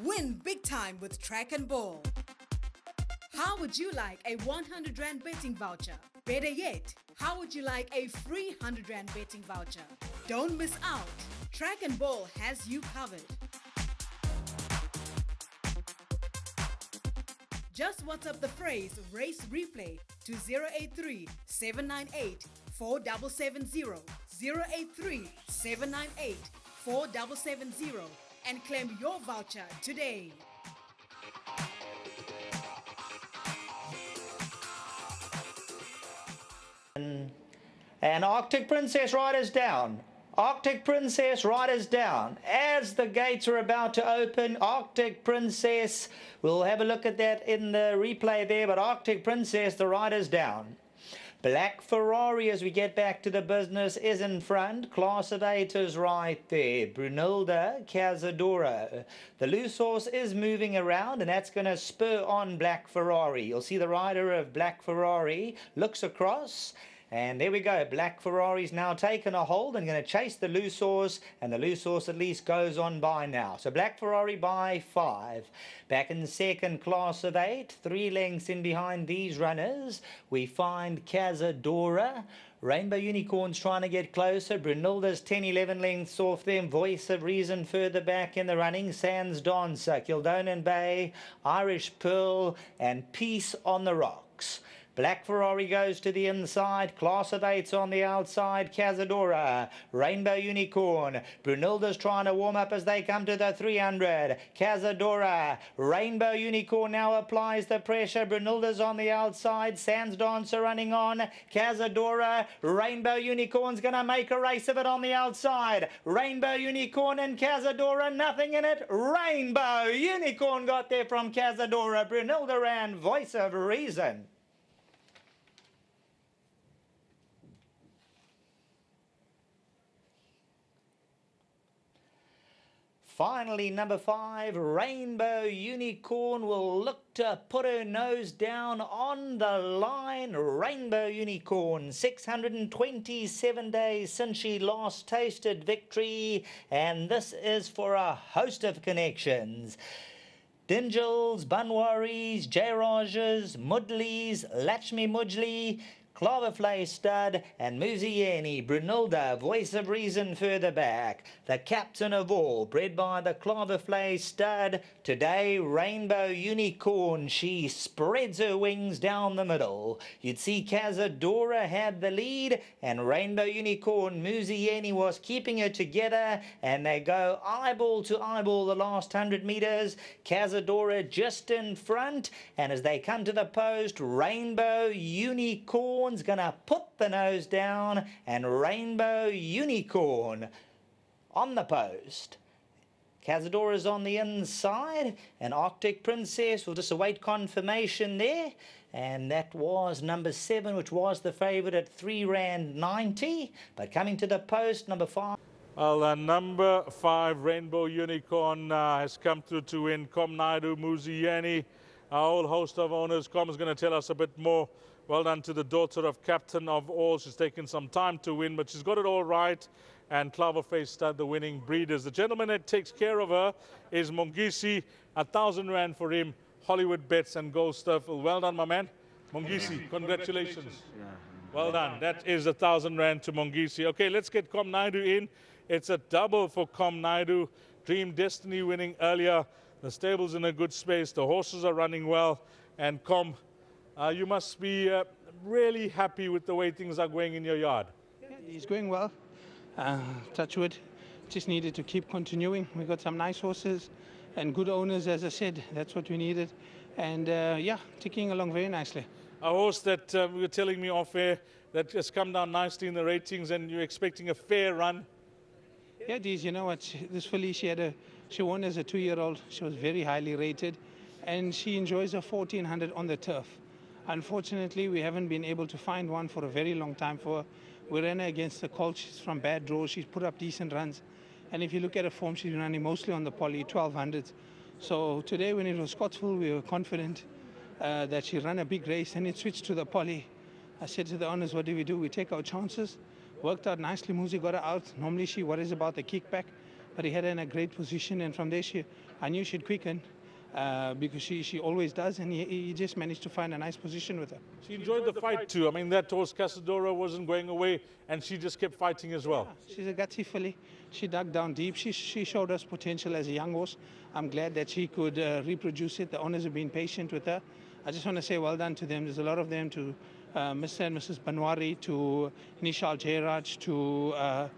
Win big time with Track and Ball. How would you like a 100 Rand betting voucher? Better yet, how would you like a free 100 Rand betting voucher? Don't miss out. Track and Ball has you covered. Just WhatsApp the phrase Race Replay to 083 798 4770, 083 798 4770 and claim your voucher today. And Arctic Princess riders down. Arctic Princess riders down. As the gates are about to open, Arctic Princess, we'll have a look at that in the replay there, but Arctic Princess, the riders down. Black Ferrari, as we get back to the business, is in front. Class of 8 is right there. Brunilda, Cazadora. The loose horse is moving around, and that's going to spur on Black Ferrari. You'll see the rider of Black Ferrari looks across. And there we go. Black Ferrari's now taken a hold and going to chase the loose horse. And the loose horse at least goes on by now. So Black Ferrari by 5. Back in second, class of 8. 3 lengths in behind these runners. We find Cazadora. Rainbow Unicorn's trying to get closer. Brunilda's 10-11 lengths off them. Voice of Reason further back in the running. Sands Dancer, Kildonan Bay, Irish Pearl, and Peace on the Rocks. Black Ferrari goes to the inside. Class of 8's on the outside. Cazadora. Rainbow Unicorn. Brunilda's trying to warm up as they come to the 300. Cazadora. Rainbow Unicorn now applies the pressure. Brunilda's on the outside. Sands Dancer running on. Cazadora. Rainbow Unicorn's going to make a race of it on the outside. Rainbow Unicorn and Cazadora. Nothing in it. Rainbow Unicorn got there from Cazadora. Brunilda ran Voice of Reason. Finally, number 5, Rainbow Unicorn will look to put her nose down on the line. Rainbow Unicorn, 627 days since she last tasted victory, and this is for a host of connections. Dingels, Banwaris, Jayrajas, Mudleys, Lakshmi Mujli, Cloverflay Stud and Muzieni. Brunilda, Voice of Reason further back. The captain of all, bred by the Cloverflay Stud. Today, Rainbow Unicorn. She spreads her wings down the middle. You'd see Cazadora had the lead, and Rainbow Unicorn, Muzieni was keeping her together, and they go eyeball to eyeball the last 100 meters. Cazadora just in front, and as they come to the post, Rainbow Unicorn gonna put the nose down, and Rainbow Unicorn on the post. Cazadora's on the inside, and Arctic Princess will just await confirmation there. And that was number 7, which was the favourite at 3 Rand 90. But coming to the post, number 5. Well, number 5, Rainbow Unicorn, has come through to win. Com Naidu, Muzieni, a whole host of owners. Com is going to tell us a bit more. Well done to the daughter of captain of all. She's taken some time to win, but she's got it all right. And Cloverface Stud, the winning breeders. The gentleman that takes care of her is Mongisi. 1,000 Rand for him. Hollywoodbets and GoldCircle. Well done, my man. Mongisi, congratulations. Yeah. Well done. That is 1,000 Rand to Mongisi. Okay, let's get Com Naidu in. It's a double for Com Naidu. Dream Destiny winning earlier. The stable's in a good space. The horses are running well. And Com, you must be really happy with the way things are going in your yard. Yeah, he's going well. Touch wood. Just needed to keep continuing. We got some nice horses and good owners, as I said. That's what we needed. And yeah, ticking along very nicely. A horse that you were telling me off air that has come down nicely in the ratings, and you're expecting a fair run. Yeah, Deez, you know what? This filly, she won as a 2-year-old. She was very highly rated, and she enjoys her 1400 on the turf. Unfortunately, we haven't been able to find one for a very long time for her. We ran her against the colt. She's from bad draws. She's put up decent runs. And if you look at her form, she's been running mostly on the poly, 1200s. So today, when it was Scottsville, we were confident that she ran a big race, and it switched to the poly. I said to the owners, what do? We take our chances. Worked out nicely. Muzi got her out. Normally, she worries about the kickback. but he had her in a great position, and from there I knew she'd quicken because she always does, and he just managed to find a nice position with her. She enjoyed the fight too. I mean, that horse Casadora wasn't going away, and she just kept fighting as well. Yeah, she's a gutsy filly. She dug down deep. She showed us potential as a young horse. I'm glad that she could reproduce it. The owners have been patient with her. I just want to say well done to them. There's a lot of them, to Mr. and Mrs. Banwari, to Nishal Jairaj, to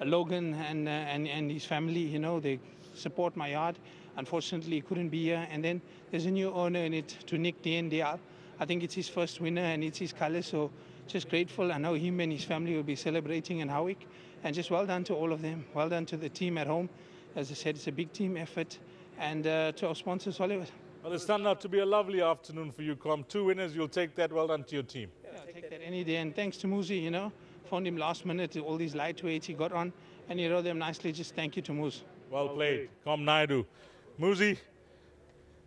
Logan and his family. You know, they support my yard. Unfortunately, he couldn't be here. And then there's a new owner in it, to Nick DNDR. I think it's his first winner and it's his colour, so just grateful. I know him and his family will be celebrating in Howick. And just well done to all of them. Well done to the team at home. As I said, it's a big team effort. And to our sponsors, Hollywood. Well, it's turned out to be a lovely afternoon for you, Com. 2 winners, you'll take that. Well done to your team. Yeah, I'll take that any day. And thanks to Muzi, you know, found him last minute, all these lightweights he got on, and he rode them nicely. Just thank you to Muz. Well played, Com Naidu. Muzi,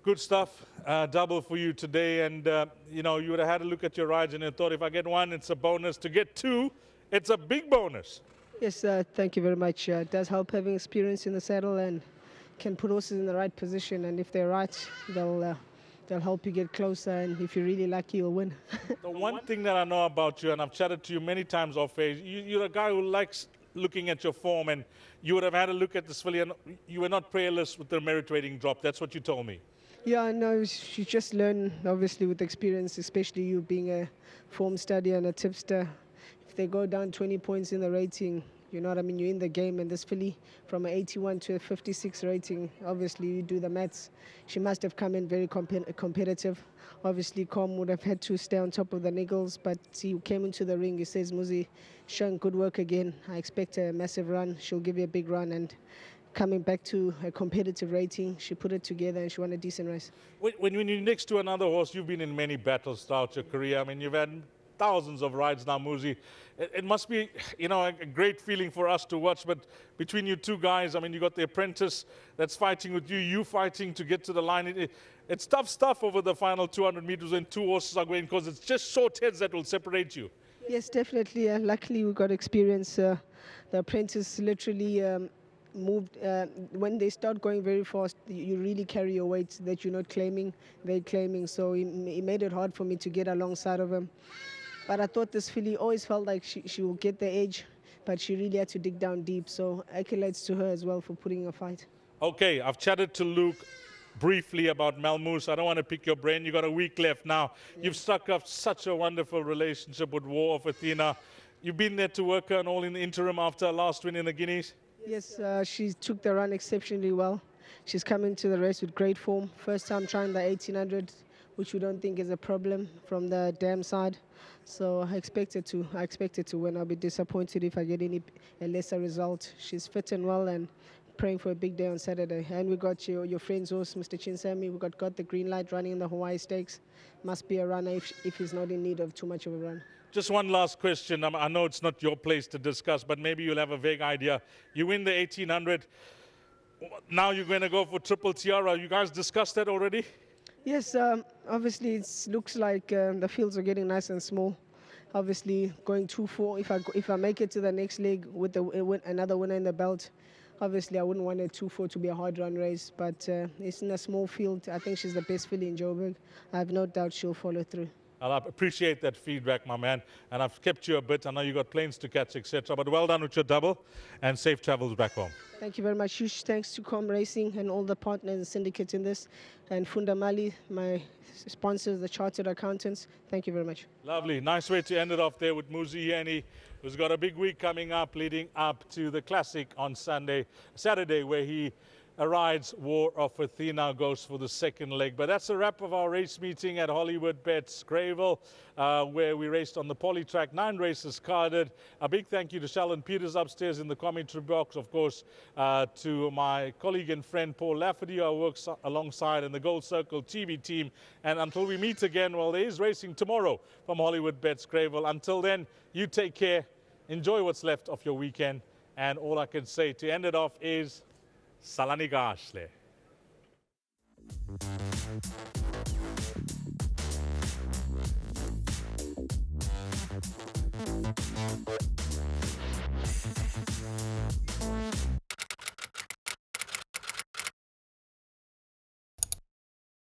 good stuff. Double for you today. And, you know, you would have had a look at your rides and you thought, if I get 1, it's a bonus. To get 2, it's a big bonus. Yes, thank you very much. It does help having experience in the saddle and can put horses in the right position. And if they're right, they'll help you get closer. And if you're really lucky, you'll win. The one thing that I know about you, and I've chatted to you many times off air, you're a guy who likes looking at your form, and you would have had a look at this filly, and you were not prayerless with the merit rating drop. That's what you told me. Yeah, I know. You just learn, obviously, with experience, especially you being a form studier and a tipster. If they go down 20 points in the rating, you know what I mean, you're in the game. And this filly, from an 81 to a 56 rating, obviously you do the maths. She must have come in very competitive. Obviously, Com would have had to stay on top of the niggles, but he came into the ring. He says, Muzi, showing good work again. I expect a massive run. She'll give you a big run. And coming back to a competitive rating, she put it together and she won a decent race. When you're next to another horse, you've been in many battles throughout your career. I mean, you've had thousands of rides now, Muzi. It must be, you know, a great feeling for us to watch. But between you two guys, I mean, you got the apprentice that's fighting with you fighting to get to the line. It's tough stuff over the final 200 meters when 2 horses are going, because it's just short heads that will separate you. Yes, definitely. Luckily, we got experience. The apprentice literally moved. When they start going very fast, you really carry your weight that you're not claiming, they're claiming. So he made it hard for me to get alongside of him. But I thought this filly always felt like she will get the edge, but she really had to dig down deep. So accolades to her as well for putting a fight. Okay, I've chatted to Luke briefly about Malmoose. I don't want to pick your brain. You got a week left now. Yeah. You've struck up such a wonderful relationship with War of Athena. You've been there to work her and all in the interim after her last win in the Guineas. Yes, she took the run exceptionally well. She's come into the race with great form. First time trying the 1800, which we don't think is a problem from the dam side. So I expect her to win. I'll be disappointed if I get a lesser result. She's fit and well, and praying for a big day on Saturday. And we got your friend's horse, Mr. Chinsami. We got the green light running in the Hawaii Stakes. Must be a runner if he's not in need of too much of a run. Just one last question. I know it's not your place to discuss, but maybe you'll have a vague idea. You win the 1800. Now you're going to go for Triple Tiara. You guys discussed that already? Yes, obviously it looks like the fields are getting nice and small. Obviously going 2-4, if I make it to the next leg with another winner in the belt, obviously I wouldn't want a 2-4 to be a hard run race, but it's in a small field. I think she's the best filly in Joburg. I have no doubt she'll follow through. I appreciate that feedback, my man. And I've kept you a bit. I know you got planes to catch, etc. But well done with your double, and safe travels back home. Thank you very much. Huge thanks to Com Racing and all the partners and syndicates in this. And Funda Mali, my sponsors, the chartered accountants. Thank you very much. Lovely. Nice way to end it off there with Muzi Yeni, who's got a big week coming up, leading up to the Classic on Saturday, where he rides War of Athena, goes for the second leg. But that's a wrap of our race meeting at Hollywoodbets Greyville, where we raced on the poly track. 9 races carded. A big thank you to Sheldon Peters upstairs in the commentary box, of course, to my colleague and friend Paul Lafferty, who works alongside, in the Gold Circle TV team. And until we meet again, well, there is racing tomorrow from Hollywoodbets Greyville. Until then, you take care. Enjoy what's left of your weekend. And all I can say to end it off is Salani Gashle.